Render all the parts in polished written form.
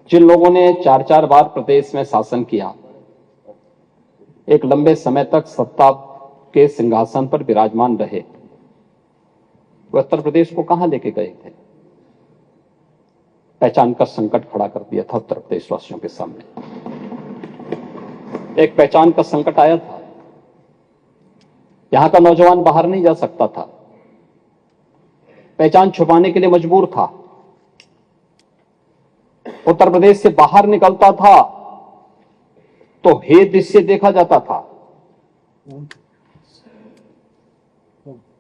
जिन लोगों ने 4-4 बार प्रदेश में शासन किया, एक लंबे समय तक सत्ता के सिंहासन पर विराजमान रहे, वे उत्तर प्रदेश को कहां लेके गए थे? पहचान का संकट खड़ा कर दिया था उत्तर प्रदेश वासियों के सामने। एक पहचान का संकट आया था। यहां का नौजवान बाहर नहीं जा सकता था, पहचान छुपाने के लिए मजबूर था। उत्तर प्रदेश से बाहर निकलता था तो हे दृश्य देखा जाता था।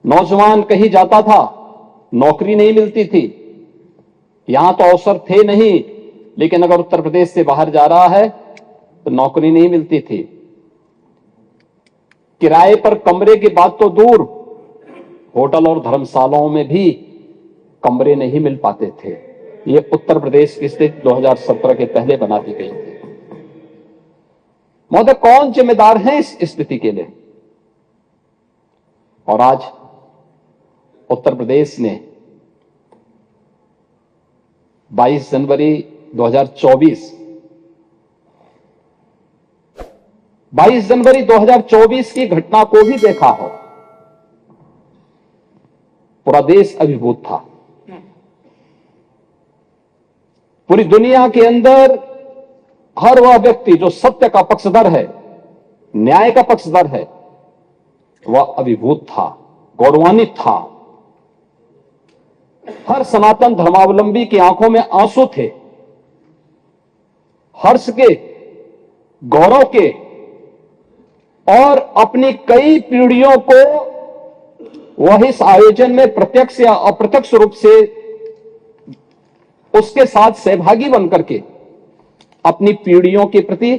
नौजवान कहीं जाता था, नौकरी नहीं मिलती थी। यहां तो अवसर थे नहीं, लेकिन अगर उत्तर प्रदेश से बाहर जा रहा है तो नौकरी नहीं मिलती थी। किराए पर कमरे की बात तो दूर, होटल और धर्मशालाओं में भी कमरे नहीं मिल पाते थे। ये उत्तर प्रदेश की स्थिति 2017 के पहले बना दी गई थी। महोदय, कौन जिम्मेदार है इस स्थिति के लिए? और आज उत्तर प्रदेश ने 22 जनवरी 2024 की घटना को भी देखा हो। पूरा देश अभिभूत था। पूरी दुनिया के अंदर हर वह व्यक्ति जो सत्य का पक्षधर है, न्याय का पक्षधर है, वह अभिभूत था, गौरवान्वित था। हर सनातन धर्मावलंबी की आंखों में आंसू थे, हर्ष के, गौरव के, और अपनी कई पीढ़ियों को वह इस आयोजन में प्रत्यक्ष या अप्रत्यक्ष रूप से उसके साथ सहभागी बनकर के अपनी पीढ़ियों के प्रति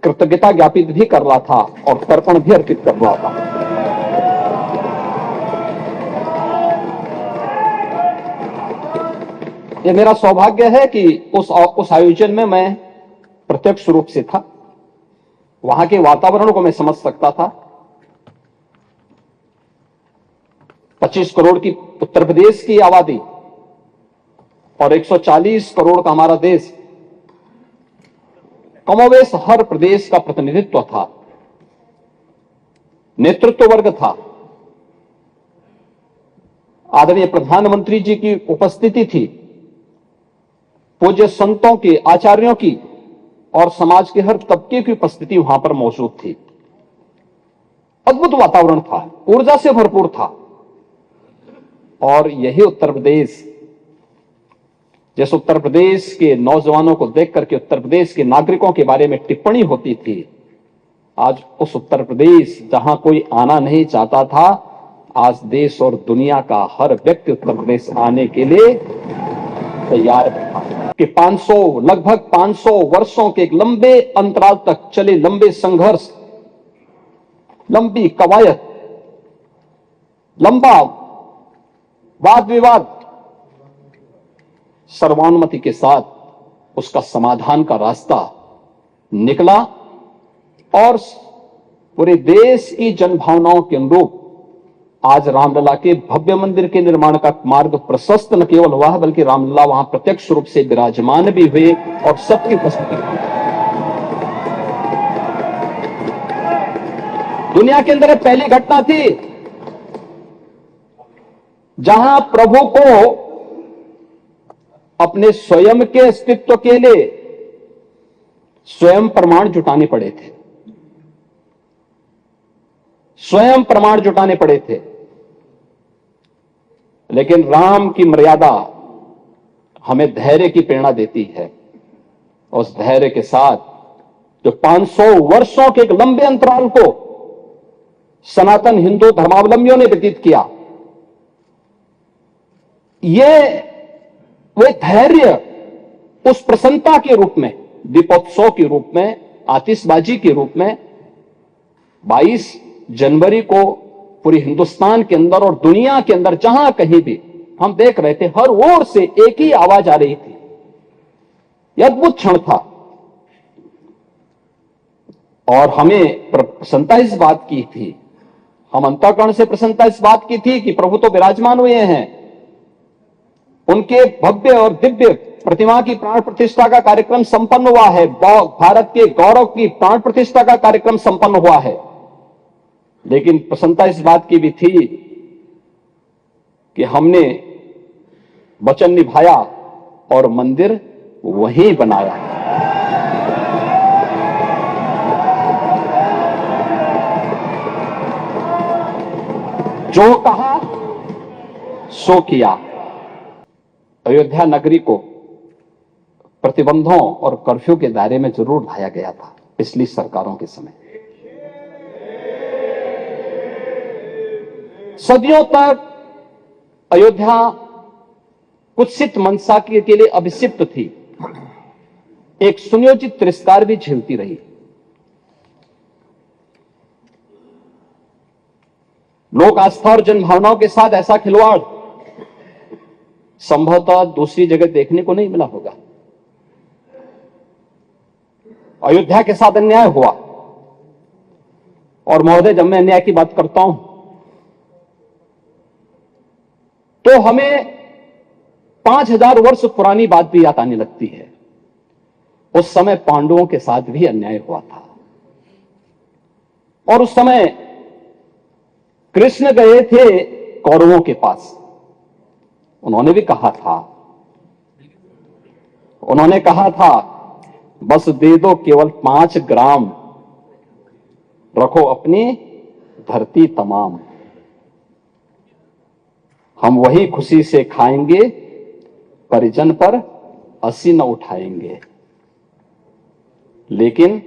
कृतज्ञता ज्ञापित भी कर रहा था और तर्पण भी अर्पित कर रहा था। यह मेरा सौभाग्य है कि उस आयोजन में मैं प्रत्यक्ष रूप से था। वहां के वातावरण को मैं समझ सकता था। 25 करोड़ की उत्तर प्रदेश की आबादी और 140 करोड़ का हमारा देश, कमोवेश हर प्रदेश का प्रतिनिधित्व था, नेतृत्व वर्ग था। आदरणीय प्रधानमंत्री जी की उपस्थिति थी, पूज्य संतों की, आचार्यों की और समाज के हर तबके की उपस्थिति वहां पर मौजूद थी। अद्भुत वातावरण था, ऊर्जा से भरपूर था। और यही उत्तर प्रदेश, जिस उत्तर प्रदेश के नौजवानों को देख करके उत्तर प्रदेश के नागरिकों के बारे में टिप्पणी होती थी, आज उस उत्तर प्रदेश जहां कोई आना नहीं चाहता था, आज देश और दुनिया का हर व्यक्ति उत्तर प्रदेश आने के लिए तैयार था। कि लगभग 500 वर्षों के एक लंबे अंतराल तक चले लंबे संघर्ष, लंबी कवायद, लंबा वाद विवाद, सर्वानुमति के साथ उसका समाधान का रास्ता निकला और पूरे देश की जनभावनाओं के अनुरूप आज रामलला के भव्य मंदिर के निर्माण का मार्ग प्रशस्त न केवल हुआ है, बल्कि रामलला वहां प्रत्यक्ष रूप से विराजमान भी हुए और सबकी उपस्थिति। दुनिया के अंदर पहली घटना थी जहां प्रभु को अपने स्वयं के अस्तित्व के लिए स्वयं प्रमाण जुटाने पड़े थे, स्वयं प्रमाण जुटाने पड़े थे। लेकिन राम की मर्यादा हमें धैर्य की प्रेरणा देती है। उस धैर्य के साथ जो 500 वर्षों के एक लंबे अंतराल को सनातन हिंदू धर्मावलंबियों ने व्यतीत किया, ये वे धैर्य उस प्रसन्नता के रूप में, दीपोत्सव के रूप में, आतिशबाजी के रूप में 22 जनवरी को पूरी हिंदुस्तान के अंदर और दुनिया के अंदर जहां कहीं भी हम देख रहे थे, हर ओर से एक ही आवाज आ रही थी। यह अद्भुत क्षण था और हमें प्रसन्नता इस बात की थी, हम अंतःकरण से प्रसन्नता इस बात की थी कि प्रभु तो विराजमान हुए हैं, उनके भव्य और दिव्य प्रतिमा की प्राण प्रतिष्ठा का कार्यक्रम संपन्न हुआ है, भारत के गौरव की प्राण प्रतिष्ठा का कार्यक्रम संपन्न हुआ है। लेकिन प्रसन्नता इस बात की भी थी कि हमने वचन निभाया और मंदिर वहीं बनाया। जो कहा सो किया। अयोध्या नगरी को प्रतिबंधों और कर्फ्यू के दायरे में जरूर लाया गया था पिछली सरकारों के समय। सदियों तक अयोध्या कुत्सित मनसा के लिए अभिषिक्त थी, एक सुनियोजित तिरस्कार भी झेलती रही। लोक आस्था और जनभावनाओं के साथ ऐसा खिलवाड़ संभवतः दूसरी जगह देखने को नहीं मिला होगा। अयोध्या के साथ अन्याय हुआ। और महोदय, जब मैं अन्याय की बात करता हूं तो हमें 5000 वर्ष पुरानी बात भी याद आने लगती है। उस समय पांडवों के साथ भी अन्याय हुआ था और उस समय कृष्ण गए थे कौरवों के पास। उन्होंने भी कहा था, बस दे दो केवल 5 ग्राम, रखो अपनी धरती तमाम, हम वही खुशी से खाएंगे, परिजन पर हंसी न उठाएंगे। लेकिन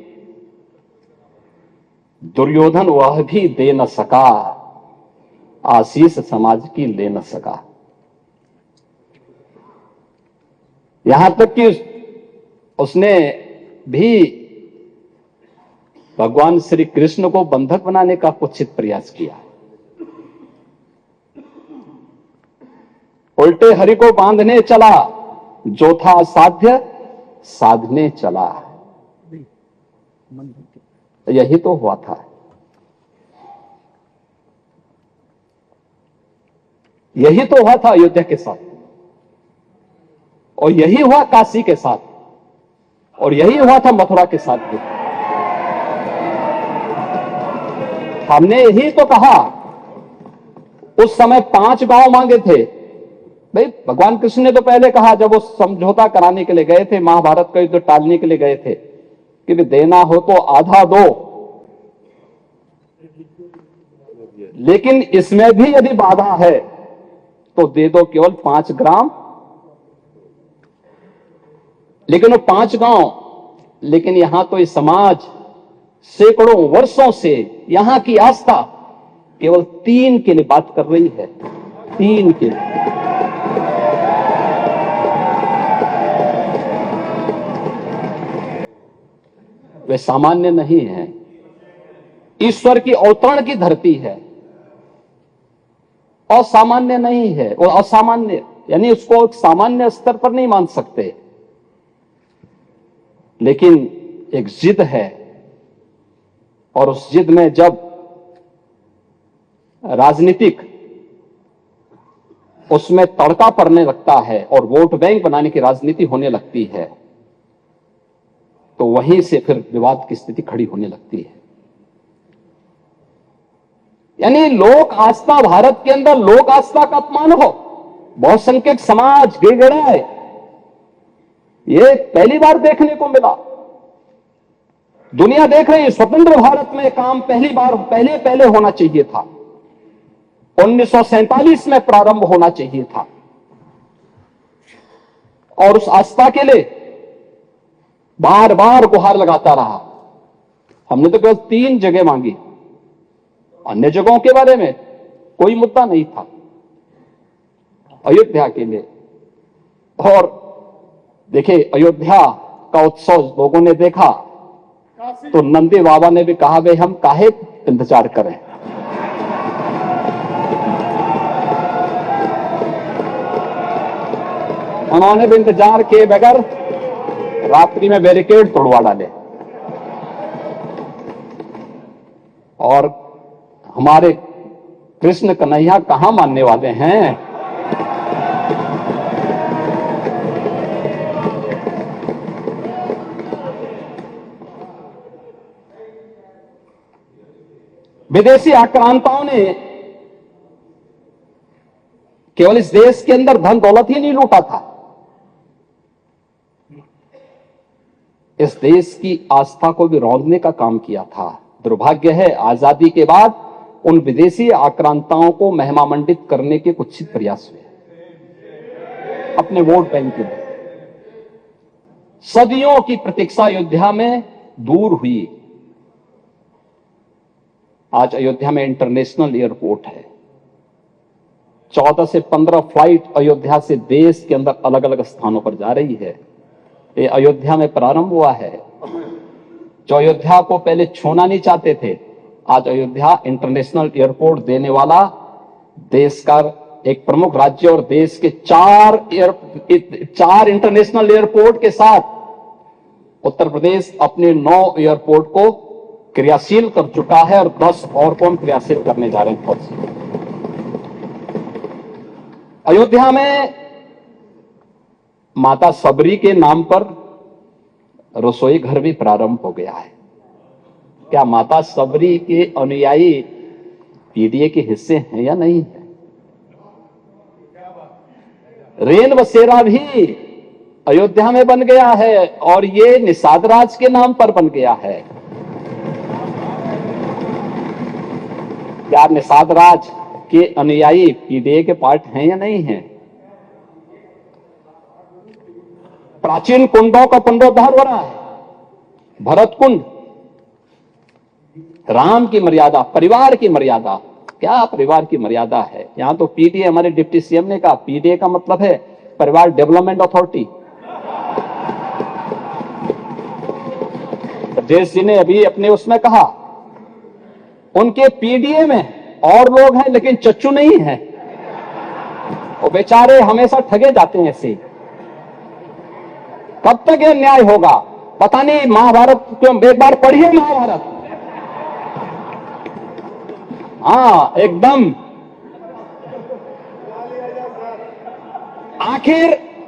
दुर्योधन वह भी दे न सका, आशीष समाज की ले न सका। यहां तक कि उसने भी भगवान श्री कृष्ण को बंधक बनाने का कुत्सित प्रयास किया। उल्टे हरि को बांधने चला, जो था असाध्य साधने चला। यही तो हुआ था। यही तो हुआ था अयोध्या के साथ, और यही हुआ काशी के साथ, और यही हुआ था मथुरा के साथ भी। हमने यही तो कहा, उस समय 5 गांव मांगे थे। भाई, भगवान कृष्ण ने तो पहले कहा, जब वो समझौता कराने के लिए गए थे, महाभारत का युद्ध टालने के लिए गए थे, कि देना हो तो आधा दो, लेकिन इसमें भी यदि बाधा है तो दे दो केवल 5 ग्राम। लेकिन वो 5 गांव, लेकिन यहां तो इस समाज सैकड़ों वर्षों से यहां की आस्था केवल 3 के लिए बात कर रही है। 3 के लिए। वे सामान्य नहीं है, ईश्वर की अवतरण की धरती है। असामान्य नहीं है, और असामान्य यानी उसको एक सामान्य स्तर पर नहीं मान सकते, लेकिन एक जिद है। और उस जिद में जब राजनीतिक उसमें तड़का पड़ने लगता है और वोट बैंक बनाने की राजनीति होने लगती है, तो वहीं से फिर विवाद की स्थिति खड़ी होने लगती है। यानी लोक आस्था, भारत के अंदर लोक आस्था का अपमान हो, बहुसंख्यक समाज गिड़गिड़ाए, ये पहली बार देखने को मिला। दुनिया देख रही है, स्वतंत्र भारत में काम पहले होना चाहिए था। 1947 में प्रारंभ होना चाहिए था। और उस आस्था के लिए बार बार गुहार लगाता रहा। हमने तो केवल 3 जगह मांगी, अन्य जगहों के बारे में कोई मुद्दा नहीं था। अयोध्या के लिए। और देखिए, अयोध्या का उत्सव लोगों ने देखा तो नंदी बाबा ने भी कहा, भाई हम काहे इंतजार करें। उन्होंने भी इंतजार किए बगैर रात्रि में बैरिकेड तोड़वा डाले। और हमारे कृष्ण कन्हैया कहां मानने वाले हैं। विदेशी आक्रांताओं ने केवल इस देश के अंदर धन दौलत ही नहीं लूटा था, इस देश की आस्था को भी रौंदने का काम किया था। दुर्भाग्य है, आजादी के बाद उन विदेशी आक्रांताओं को महिमामंडित करने के कुछ प्रयास हुए अपने वोट बैंक के लिए। सदियों की प्रतीक्षा अयोध्या में दूर हुई। आज अयोध्या में इंटरनेशनल एयरपोर्ट है। 14 से 15 फ्लाइट अयोध्या से देश के अंदर अलग अलग स्थानों पर जा रही है। ये अयोध्या में प्रारंभ हुआ है। जो अयोध्या को पहले छूना नहीं चाहते थे, आज अयोध्या इंटरनेशनल एयरपोर्ट देने वाला देश का एक प्रमुख राज्य और देश के 4 इंटरनेशनल एयरपोर्ट के साथ उत्तर प्रदेश अपने 9 एयरपोर्ट को क्रियाशील कर चुका है और 10 और को हम क्रियाशील करने जा रहे हैं। अयोध्या में माता सबरी के नाम पर रसोई घर भी प्रारंभ हो गया है। क्या माता सबरी के अनुयायी पीडीए के हिस्से हैं या नहीं है? रेन बसेरा भी अयोध्या में बन गया है और ये निषाद राज के नाम पर बन गया है। क्या निषाद राज के अनुयायी पीडीए के पार्ट हैं या नहीं हैं? प्राचीन कुंडों का पुनरुद्धार हो रहा है। भरत कुंड, राम की मर्यादा, परिवार की मर्यादा, क्या परिवार की मर्यादा है? यहां तो पीडीए, हमारे डिप्टी सीएम ने कहा, पीडीए का मतलब है परिवार डेवलपमेंट अथॉरिटी। ब्रजेश जी ने अभी अपने उसमें कहा उनके पीडीए में और लोग हैं लेकिन चच्चू नहीं है। वो बेचारे हमेशा ठगे जाते हैं ऐसे। कब तक ये न्याय होगा पता नहीं। महाभारत क्यों एक बार पढ़िए महाभारत। हाँ एकदम।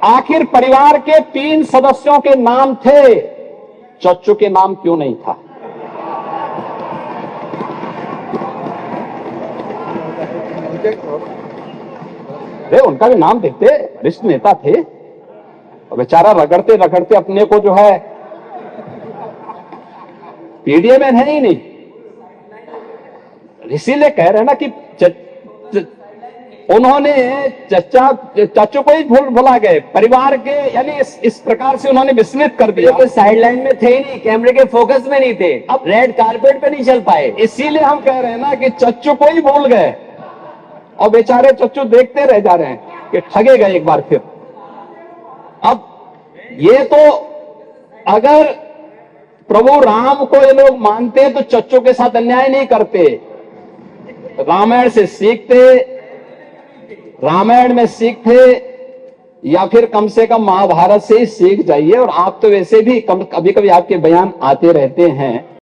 आखिर परिवार के 3 सदस्यों के नाम थे, चच्चू के नाम क्यों नहीं था? उनका भी नाम देखते, वरिष्ठ नेता थे, बेचारा रगड़ते रगड़ते अपने को जो है पीडीए में है ही नहीं। इसीलिए कह रहे हैं ना कि उन्होंने चाचू को ही भुला गए, परिवार के, यानी इस प्रकार से उन्होंने विस्मृत कर दिया। तो साइड लाइन में थे ही नहीं, कैमरे के फोकस में नहीं थे, अब रेड कारपेट पे नहीं चल पाए। इसीलिए हम कह रहे हैं ना कि चच्चू को ही भूल गए और बेचारे चच्चू देखते रह जा रहे हैं कि ठगे गए एक बार फिर। अब ये तो अगर प्रभु राम को ये लोग मानते तो चच्चू के साथ अन्याय नहीं करते, रामायण से सीखते, रामायण में सीखते, या फिर कम से कम महाभारत से ही सीख जाइए। और आप तो वैसे भी कभी कभी आपके बयान आते रहते हैं